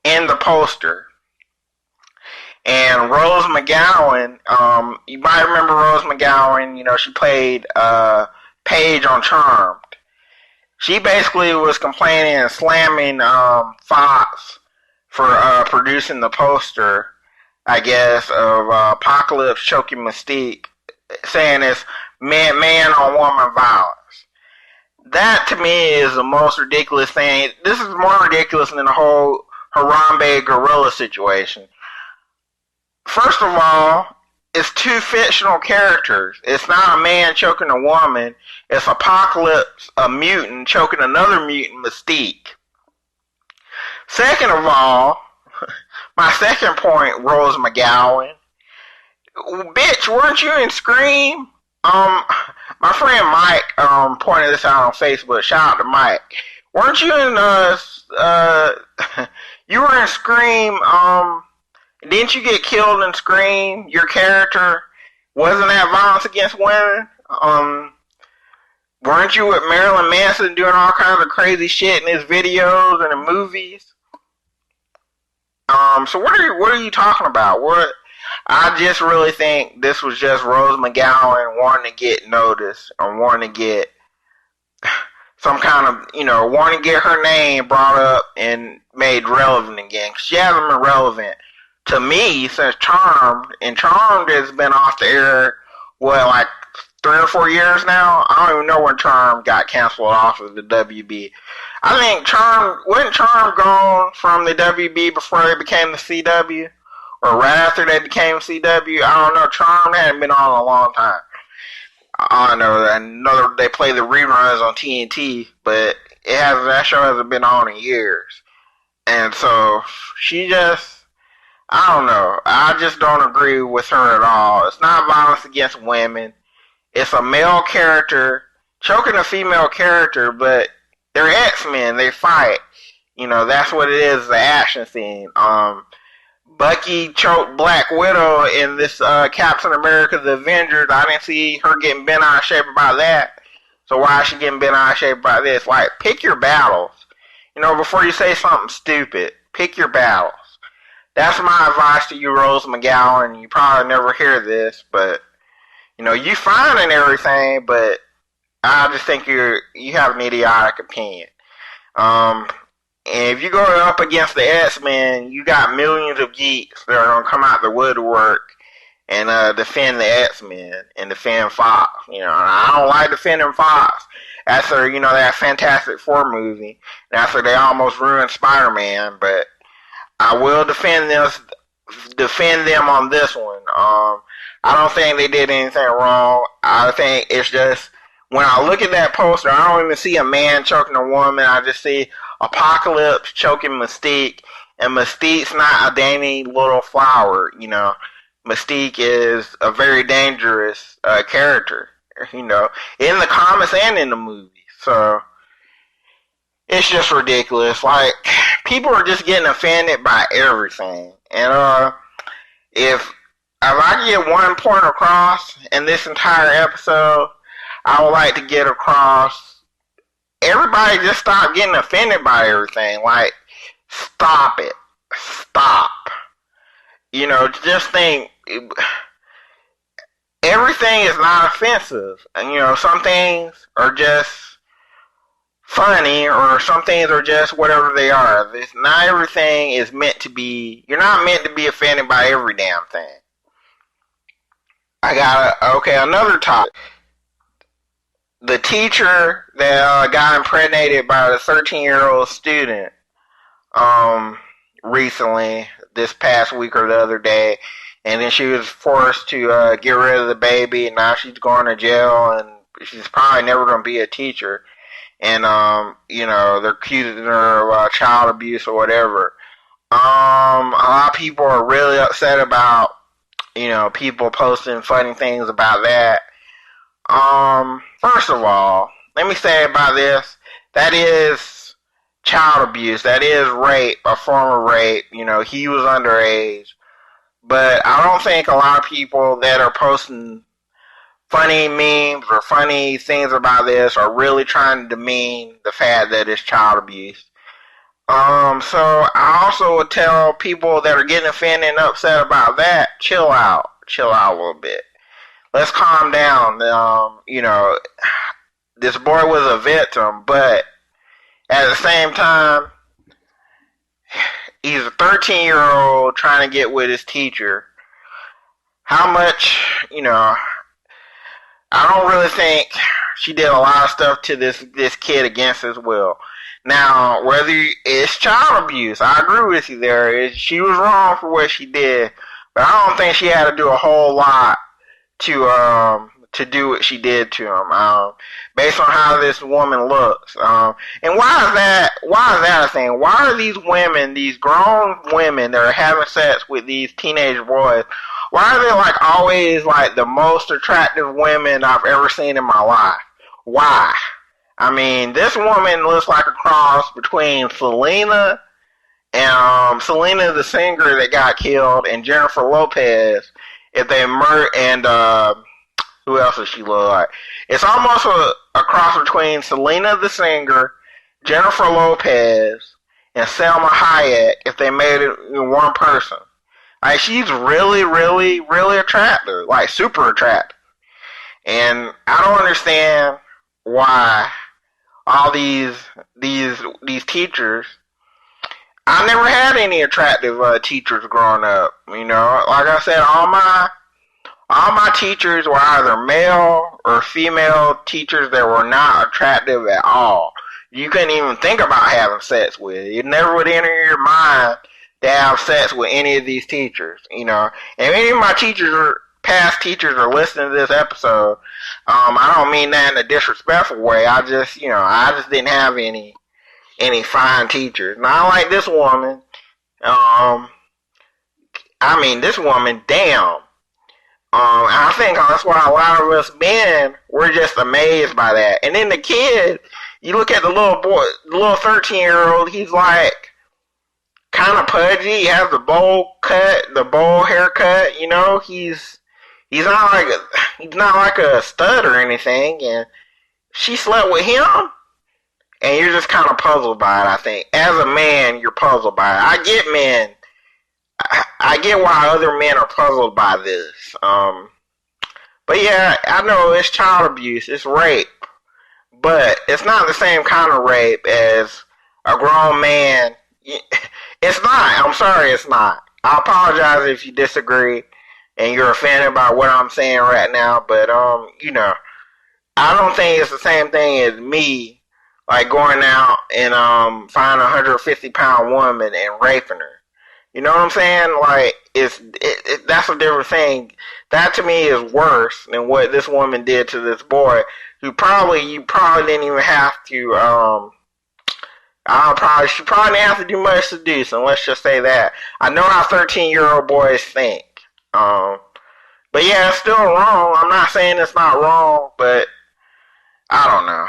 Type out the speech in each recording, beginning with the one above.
in the poster. And Rose McGowan, you might remember Rose McGowan, she played Paige on Charmed. She basically was complaining and slamming Fox for producing the poster, I guess, of Apocalypse choking Mystique, saying it's man on woman violence. That to me is the most ridiculous thing. This is more ridiculous than the whole Harambe gorilla situation. First of all, it's two fictional characters. It's not a man choking a woman. It's Apocalypse, a mutant, choking another mutant, Mystique. Second of all, my second point, Rose McGowan. Bitch, weren't you in Scream? My friend Mike pointed this out on Facebook. Shout out to Mike. Weren't you in you were in Scream? Didn't you get killed in Scream? Your character, wasn't that violence against women? Weren't you with Marilyn Manson doing all kinds of crazy shit in his videos and in movies? So what are you talking about? I just really think this was just Rose McGowan wanting to get noticed or wanting to get some kind of, wanting to get her name brought up and made relevant again. She hasn't been relevant to me since Charmed, and Charmed has been off the air, like 3 or 4 years now? I don't even know when Charmed got canceled off of the WB. I think wasn't Charmed gone from the WB before they became the CW? Or right after they became CW? I don't know. Charmed hadn't been on in a long time. I know they play the reruns on TNT, but that show hasn't been on in years. And so, I don't know. I just don't agree with her at all. It's not violence against women. It's a male character choking a female character, but they're X-Men. They fight. That's what it is, the action scene. Bucky choked Black Widow in this Captain America the Avengers. I didn't see her getting bent out of shape about that. So why is she getting bent out of shape about this? Like, pick your battles. Before you say something stupid, pick your battles. That's my advice to you, Rose McGowan. You probably never hear this, but, you fine and everything, but I just think you have an idiotic opinion. And if you go up against the X-Men, you got millions of geeks that are going to come out the woodwork and defend the X-Men and defend Fox. I don't like defending Fox after, that Fantastic Four movie, and after they almost ruined Spider-Man, but I will defend them on this one. I don't think they did anything wrong. I think it's just, when I look at that poster, I don't even see a man choking a woman. I just see Apocalypse choking Mystique, and Mystique's not a dainty little flower. Mystique is a very dangerous character, in the comics and in the movies. So, it's just ridiculous. Like, people are just getting offended by everything. And if I can get one point across in this entire episode, I would like to get across, everybody just stop getting offended by everything. Like, stop it. Stop. Just think, everything is not offensive. And, some things are just funny, or some things are just whatever they are. Not everything is meant to be, you're not meant to be offended by every damn thing. Another topic. The teacher that got impregnated by the 13-year-old student recently, this past week or the other day, and then she was forced to get rid of the baby, and now she's going to jail, and she's probably never going to be a teacher. And, they're accusing her of child abuse or whatever. A lot of people are really upset about, people posting funny things about that. First of all, let me say about this, that is child abuse. That is rape, a form of rape. He was underage. But I don't think a lot of people that are posting funny memes or funny things about this are really trying to demean the fact that it's child abuse. So I also would tell people that are getting offended and upset about that, chill out. Chill out a little bit. Let's calm down. This boy was a victim, but at the same time, he's a 13-year-old trying to get with his teacher. How much, I don't really think she did a lot of stuff to this kid against his will. Now, whether it's child abuse, I agree with you there. She was wrong for what she did, but I don't think she had to do a whole lot to do what she did to him. Based on how this woman looks. And why is that a thing? Why are these women, these grown women that are having sex with these teenage boys, why are they like always like the most attractive women I've ever seen in my life? Why? I mean, this woman looks like a cross between Selena and Selena the singer that got killed and Jennifer Lopez. If they and who else does she look like? It's almost a cross between Selena the singer, Jennifer Lopez, and Selma Hayek if they made it in one person. Like, she's really, really, really attractive. Like, super attractive. And I don't understand why all these teachers... I never had any attractive teachers growing up. Like I said, all my teachers were either male or female teachers that were not attractive at all. You couldn't even think about having sex with. It never would enter your mind to have sex with any of these teachers, And any of my past teachers are listening to this episode. I don't mean that in a disrespectful way. I just didn't have any fine teachers. Not like this woman. This woman, damn. I think that's why a lot of us men were just amazed by that. And then the kid, you look at the little boy, the little 13-year-old, he's like kind of pudgy. He has the bowl haircut. He's not like a stud or anything. And she slept with him, and you're just kind of puzzled by it. I think as a man, you're puzzled by it. I get men. I get why other men are puzzled by this. But yeah, I know it's child abuse, it's rape, but it's not the same kind of rape as a grown man. It's not. I'm sorry, it's not. I apologize if you disagree and you're offended by what I'm saying right now, but I don't think it's the same thing as me, like going out and finding a 150-pound woman and raping her. You know what I'm saying? Like, that's a different thing. That to me is worse than what this woman did to this boy, who you probably didn't even have to, she probably didn't have to do much to do, so let's just say that. I know how 13-year-old boys think. But yeah, it's still wrong. I'm not saying it's not wrong, but I don't know.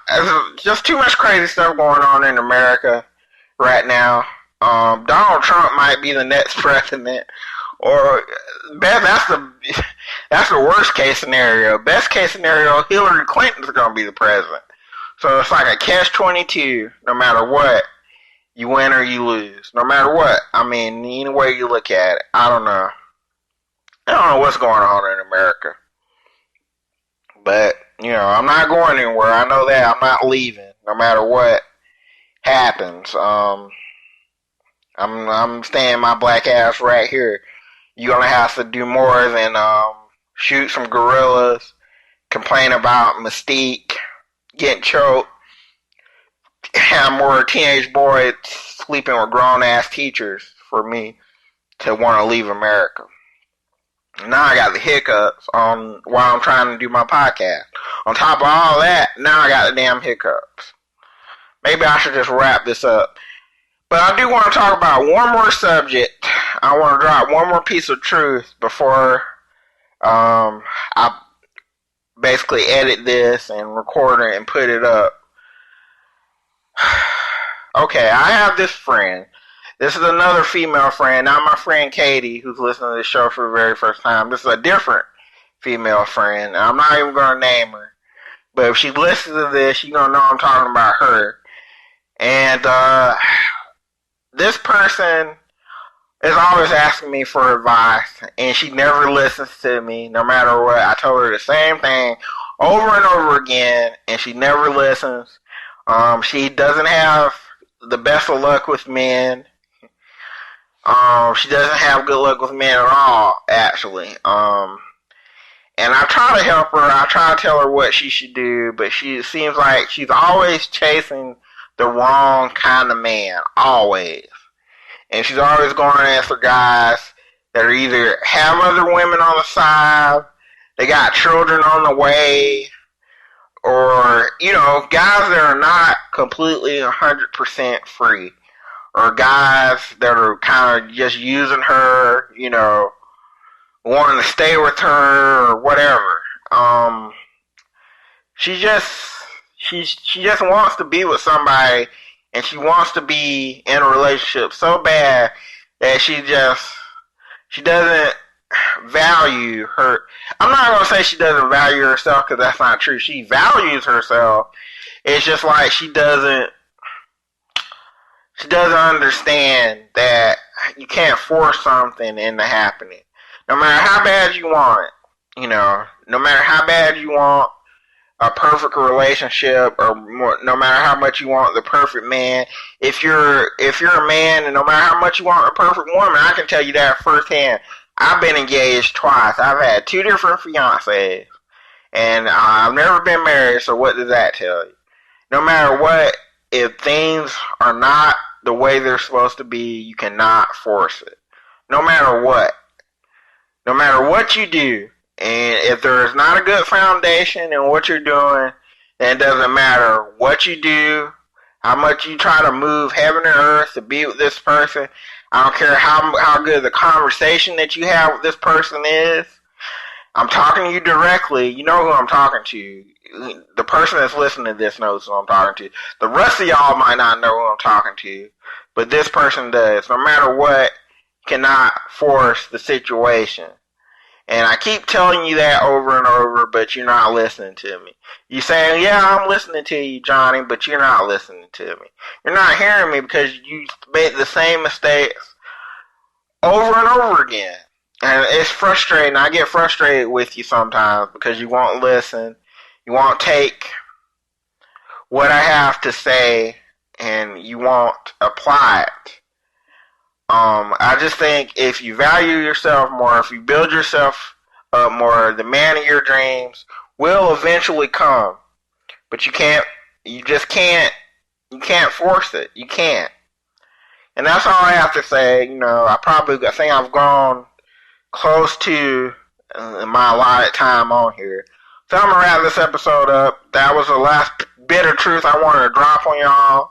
There's just too much crazy stuff going on in America right now. Donald Trump might be the next president, or that's the worst case scenario. Best case scenario, Hillary Clinton's going to be the president. So it's like a catch-22. No matter what, you win or you lose. No matter what. I mean, any way you look at it, I don't know. I don't know what's going on in America, but I'm not going anywhere. I know that. I'm not leaving, no matter what happens. I'm staying my black ass right here. You're gonna have to do more than shoot some gorillas, complain about Mystique, getting choked, have more teenage boys sleeping with grown ass teachers for me to want to leave America. Now I got the hiccups while I'm trying to do my podcast. On top of all that, now I got the damn hiccups. Maybe I should just wrap this up. But I do want to talk about one more subject. I want to drop one more piece of truth before I basically edit this and record it and put it up. Okay, I have this friend. This is another female friend, not my friend Katie, who's listening to the show for the very first time. This is a different female friend. I'm not even going to name her. But if she listens to this, she's going to know I'm talking about her. And this person is always asking me for advice, and she never listens to me, no matter what. I told her the same thing over and over again, and she never listens. She doesn't have the best of luck with men. She doesn't have good luck with men at all, actually. And I try to help her. I try to tell her what she should do, but she seems like she's always chasing the wrong kind of man. Always. And she's always going after guys that are either have other women on the side, they got children on the way, or, guys that are not completely 100% free. Or guys that are kind of just using her, wanting to stay with her or whatever. She just wants to be with somebody, and she wants to be in a relationship so bad that she doesn't value her. I'm not going to say she doesn't value herself, because that's not true. She values herself. It's just like she doesn't understand that you can't force something into happening. No matter how bad you want it, no matter how bad you want a perfect relationship, or no matter how much you want the perfect man, if you're a man, and no matter how much you want a perfect woman, I can tell you that firsthand. I've been engaged twice. I've had 2 different fiancés, and I've never been married, so what does that tell you? No matter what, if things are not the way they're supposed to be, you cannot force it. No matter what. No matter what you do, and if there is not a good foundation in what you're doing, then it doesn't matter what you do, how much you try to move heaven and earth to be with this person. I don't care how good the conversation that you have with this person is. I'm talking to you directly. You know who I'm talking to. The person that's listening to this knows who I'm talking to. The rest of y'all might not know who I'm talking to, but this person does. No matter what, cannot force the situation. And I keep telling you that over and over, but you're not listening to me. You saying, yeah, I'm listening to you, Johnny, but you're not listening to me. You're not hearing me because you made the same mistakes over and over again. And it's frustrating. I get frustrated with you sometimes because you won't listen. You won't take what I have to say, and you won't apply it. I just think if you value yourself more, if you build yourself up more, the man of your dreams will eventually come. But you can't force it. You can't. And that's all I have to say. I think I've gone close to my allotted time on here. So I'm going to wrap this episode up. That was the last bit of truth I wanted to drop on y'all.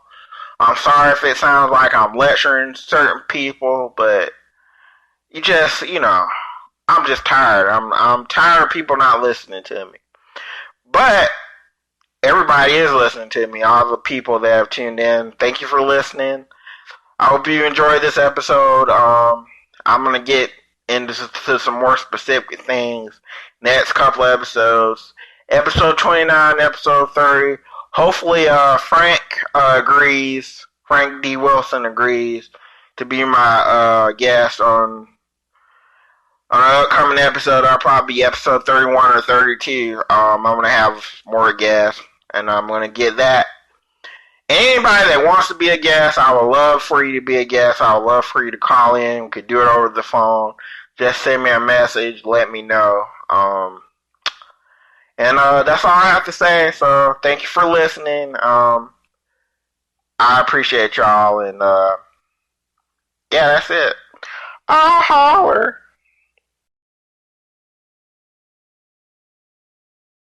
I'm sorry if it sounds like I'm lecturing certain people, but I'm just tired. I'm tired of people not listening to me. But everybody is listening to me. All the people that have tuned in, thank you for listening. I hope you enjoyed this episode. I'm going to get into some more specific things next couple of episodes. Episode 29, episode 30. Hopefully, Frank agrees. Frank D. Wilson agrees to be my guest on an upcoming episode. I'll probably be episode 31 or 32. I'm going to have more guests, and I'm going to get that. Anybody that wants to be a guest, I would love for you to be a guest. I would love for you to call in. We could do it over the phone. Just send me a message. Let me know. And that's all I have to say. So thank you for listening. I appreciate y'all. And yeah, that's it. I'll holler.